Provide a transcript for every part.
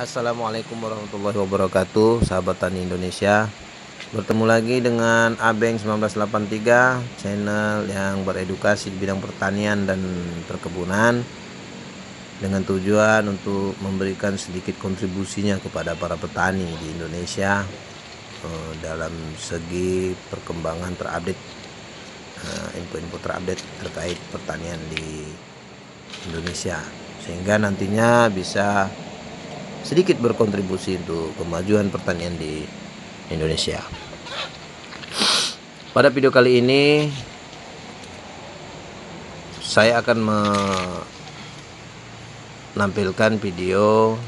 Assalamualaikum warahmatullahi wabarakatuh, sahabat tani Indonesia. Bertemu lagi dengan Abeng 1983, channel yang beredukasi di bidang pertanian dan perkebunan, dengan tujuan untuk memberikan sedikit kontribusinya kepada para petani di Indonesia dalam segi perkembangan terupdate, info-info terupdate terkait pertanian di Indonesia, sehingga nantinya bisa sedikit berkontribusi untuk kemajuan pertanian di Indonesia. Pada video kali ini saya akan menampilkan video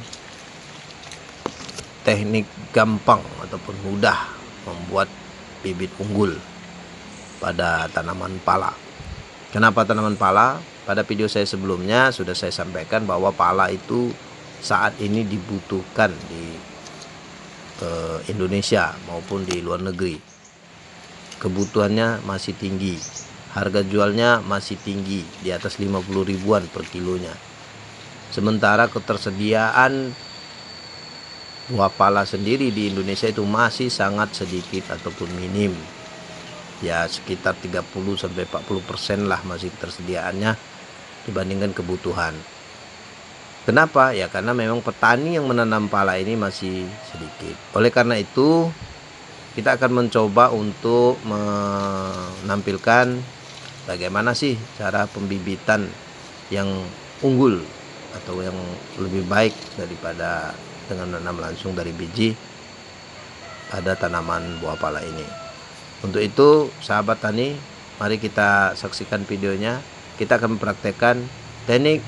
teknik gampang ataupun mudah membuat bibit unggul pada tanaman pala. Kenapa tanaman pala? Pada video saya sebelumnya sudah saya sampaikan bahwa pala itu saat ini dibutuhkan di Indonesia maupun di luar negeri. Kebutuhannya masih tinggi, harga jualnya masih tinggi, di atas 50 ribuan per kilonya. Sementara ketersediaan buah pala sendiri di Indonesia itu masih sangat sedikit ataupun minim, ya sekitar 30-40% lah masih ketersediaannya dibandingkan kebutuhan. Kenapa? Ya karena memang petani yang menanam pala ini masih sedikit. Oleh karena itu kita akan mencoba untuk menampilkan bagaimana sih cara pembibitan yang unggul atau yang lebih baik daripada dengan menanam langsung dari biji pada tanaman buah pala ini. Untuk itu sahabat tani, mari kita saksikan videonya. Kita akan mempraktekkan teknik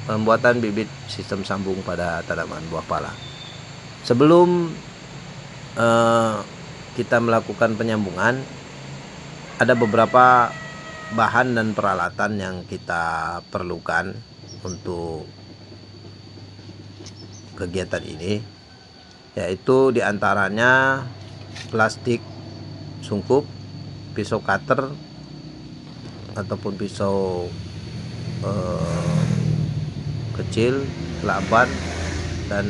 pembuatan bibit sistem sambung pada tanaman buah pala. Sebelum kita melakukan penyambungan, ada beberapa bahan dan peralatan yang kita perlukan untuk kegiatan ini, yaitu diantaranya plastik sungkup, pisau cutter ataupun pisau kecil, lakban, dan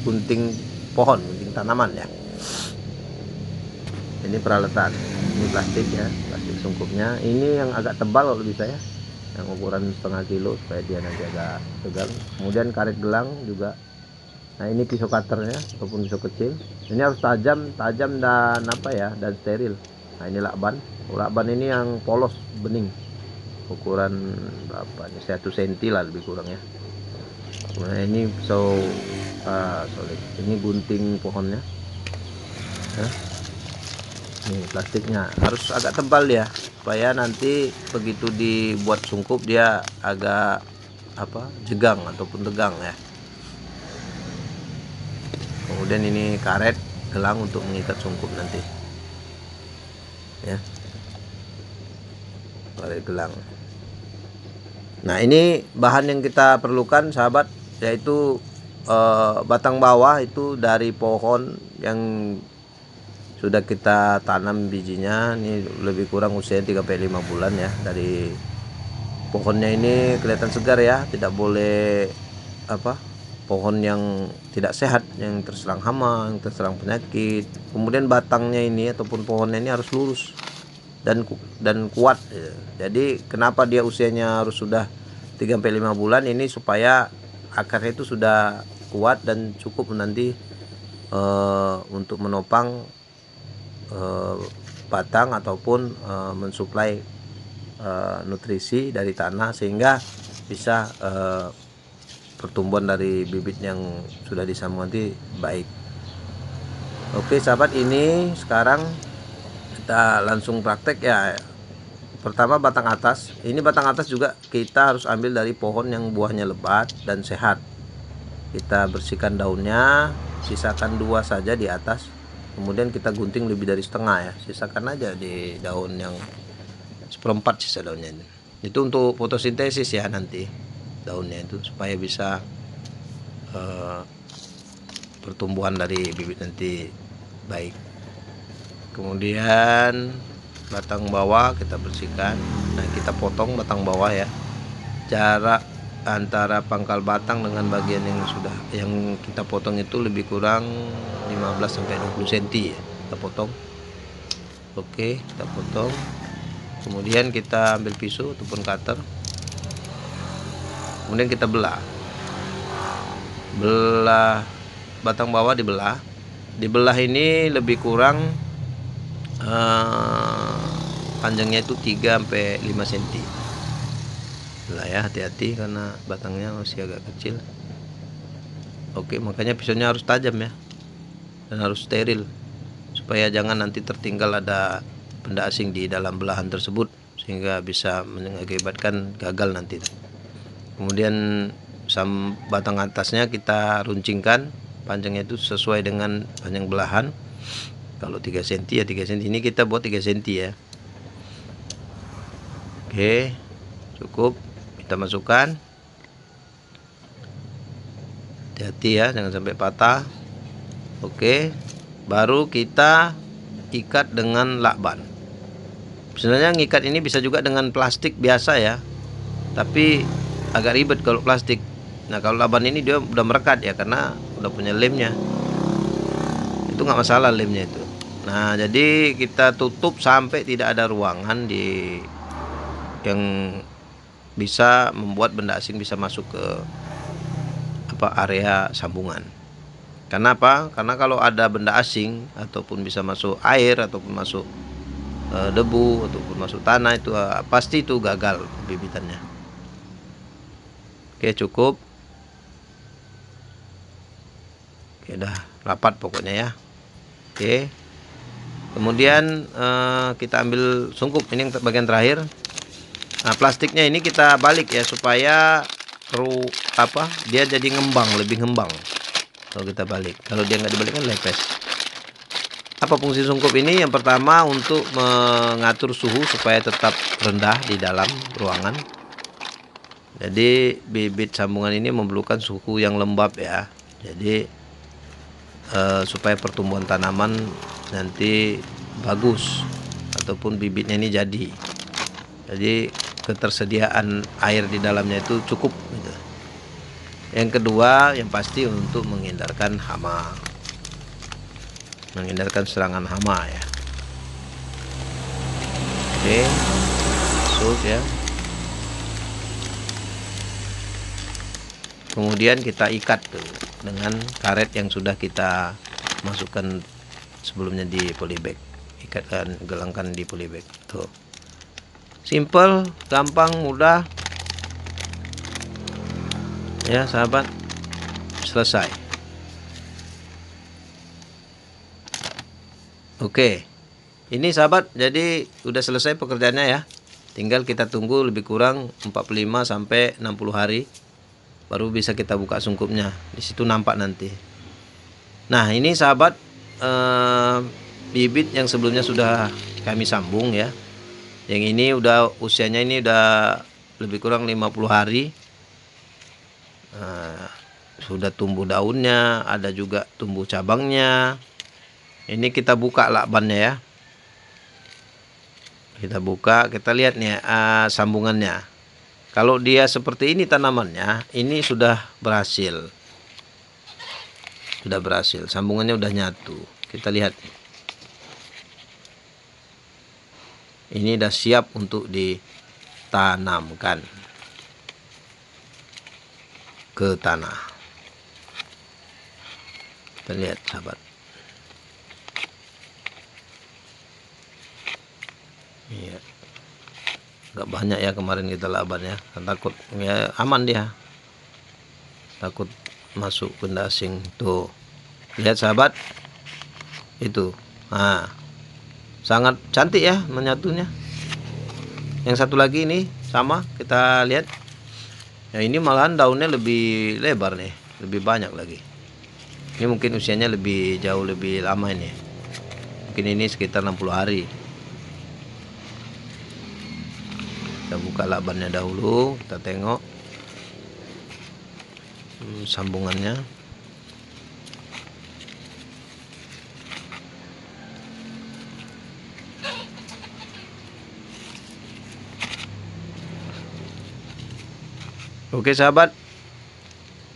gunting pohon, gunting tanaman ya. Ini peralatan, ini plastik ya, plastik sungkupnya. Ini yang agak tebal kalau bisa ya, yang ukuran setengah kilo supaya dia nanti agak tegang. Kemudian karet gelang juga. Nah ini pisau cutternya ataupun pisau kecil. Ini harus tajam dan dan steril. Nah ini lakban. Lakban ini yang polos bening, ukuran berapa nih, 1 cm lah lebih kurang ya. Nah ini pisau solid, ini gunting pohonnya. Ini plastiknya harus agak tebal ya, supaya nanti begitu dibuat sungkup dia agak jegang ataupun tegang ya. Kemudian ini karet gelang untuk mengikat sungkup nanti ya, karet gelang. Nah ini bahan yang kita perlukan sahabat, yaitu batang bawah itu dari pohon yang sudah kita tanam bijinya. Ini lebih kurang usianya 3-5 bulan ya. Dari pohonnya ini kelihatan segar ya, tidak boleh pohon yang tidak sehat, yang terserang hama, yang terserang penyakit. Kemudian batangnya ini ataupun pohonnya ini harus lurus dan kuat ya. Jadi kenapa dia usianya harus sudah 3-5 bulan ini, supaya akarnya itu sudah kuat dan cukup nanti untuk menopang batang ataupun mensuplai nutrisi dari tanah, sehingga bisa pertumbuhan dari bibit yang sudah disambung nanti baik. Oke sahabat, ini sekarang kita langsung praktek ya. Pertama batang atas. Ini batang atas juga kita harus ambil dari pohon yang buahnya lebat dan sehat. Kita bersihkan daunnya, sisakan 2 saja di atas. Kemudian kita gunting lebih dari setengah ya, sisakan aja di daun yang 1/4 sisa daunnya ini. Itu untuk fotosintesis ya, nanti daunnya itu supaya bisa pertumbuhan dari bibit nanti baik. Kemudian batang bawah kita bersihkan. Nah kita potong batang bawah ya, jarak antara pangkal batang dengan bagian yang kita potong itu lebih kurang 15 sampai 20 cm ya. Kita potong. Oke, kita potong. Kemudian kita ambil pisau ataupun cutter. Kemudian kita belah. Belah batang bawah dibelah. Dibelah ini lebih kurang panjangnya itu 3 sampai 5 cm. Belah ya, hati-hati karena batangnya masih agak kecil. Oke, makanya pisaunya harus tajam ya. Dan harus steril supaya jangan nanti tertinggal ada benda asing di dalam belahan tersebut sehingga bisa mengakibatkan gagal nanti. Kemudian batang atasnya kita runcingkan, panjangnya itu sesuai dengan panjang belahan. Kalau 3 cm ya 3 cm, ini kita buat 3 cm ya. Oke, cukup. Kita masukkan. Hati-hati ya, jangan sampai patah. Oke, baru kita ikat dengan lakban. Sebenarnya ngikat ini bisa juga dengan plastik biasa ya, tapi agak ribet kalau plastik. Nah, kalau lakban ini dia udah merekat ya, karena udah punya lemnya. Itu nggak masalah lemnya itu. Nah, jadi kita tutup sampai tidak ada ruangan yang bisa membuat benda asing bisa masuk ke area sambungan. Karena apa? Karena kalau ada benda asing ataupun bisa masuk air ataupun masuk debu ataupun masuk tanah, itu pasti itu gagal bibitannya. Oke, cukup. Oke, udah rapat pokoknya ya. Oke. Kemudian kita ambil sungkup, ini bagian terakhir. Nah, plastiknya ini kita balik ya supaya dia jadi lebih ngembang. Kalau kita balik, kalau dia nggak dibalik kan lepes. Apa fungsi sungkup ini? Yang pertama untuk mengatur suhu supaya tetap rendah di dalam ruangan. Jadi bibit sambungan ini memerlukan suhu yang lembab ya. Jadi supaya pertumbuhan tanaman nanti bagus ataupun bibitnya ini jadi. Jadi ketersediaan air di dalamnya itu cukup gitu. Yang kedua yang pasti untuk menghindarkan hama, menghindarkan serangan hama ya. Oke, masuk ya. Kemudian kita ikat tuh dengan karet yang sudah kita masukkan sebelumnya di polybag. Ikatkan, gelangkan di polybag tuh. Simple, gampang, mudah ya sahabat. Selesai. Oke, ini sahabat, jadi udah selesai pekerjaannya ya. Tinggal kita tunggu lebih kurang 45 sampai 60 hari baru bisa kita buka sungkupnya. Di situ nampak nanti. Nah, ini sahabat, bibit yang sebelumnya sudah kami sambung ya. Yang ini usianya ini udah lebih kurang 50 hari. Sudah tumbuh daunnya, ada juga tumbuh cabangnya. Ini kita buka lakbannya ya. Kita buka, kita lihat nih sambungannya. Kalau dia seperti ini tanamannya, ini sudah berhasil. Sudah berhasil, sambungannya udah nyatu. Kita lihat. Ini udah siap untuk ditanamkan ke tanah. Kita lihat sahabat. Iya. Gak banyak ya kemarin kita laban ya. Takut ya, aman dia. Takut masuk benda asing. Tuh. Lihat sahabat. Itu. Nah, sangat cantik ya menyatunya. Yang satu lagi ini sama, kita lihat. Ya, ini malahan daunnya lebih lebar nih, lebih banyak lagi. Ini mungkin usianya jauh lebih lama ini. Mungkin ini sekitar 60 hari. Kita buka lakbannya dahulu, kita tengok sambungannya. Oke sahabat,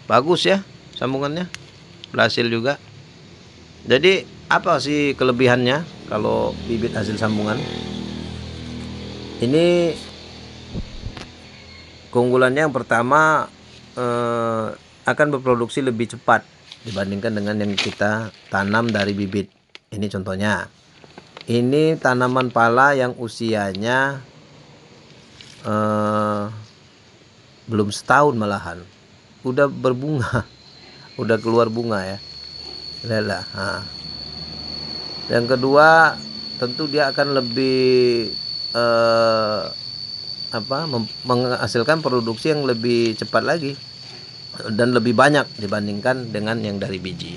bagus ya sambungannya, berhasil juga. Jadi apa sih kelebihannya kalau bibit hasil sambungan? Ini keunggulannya yang pertama, akan berproduksi lebih cepat dibandingkan dengan yang kita tanam dari bibit. Ini contohnya. Ini tanaman pala yang usianya belum setahun malahan, udah berbunga, udah keluar bunga ya. Lelah. Nah. Yang kedua, tentu dia akan lebih menghasilkan produksi yang lebih cepat lagi dan lebih banyak dibandingkan dengan yang dari biji.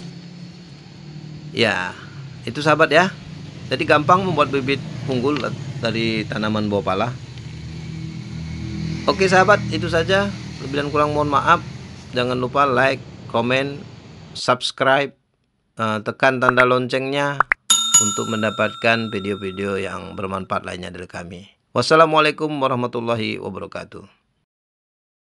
Ya, itu sahabat ya. Jadi gampang membuat bibit unggul dari tanaman buah pala. Oke sahabat, itu saja. Lebih dan kurang mohon maaf. Jangan lupa like, komen, subscribe, tekan tanda loncengnya untuk mendapatkan video-video yang bermanfaat lainnya dari kami. Wassalamualaikum warahmatullahi wabarakatuh.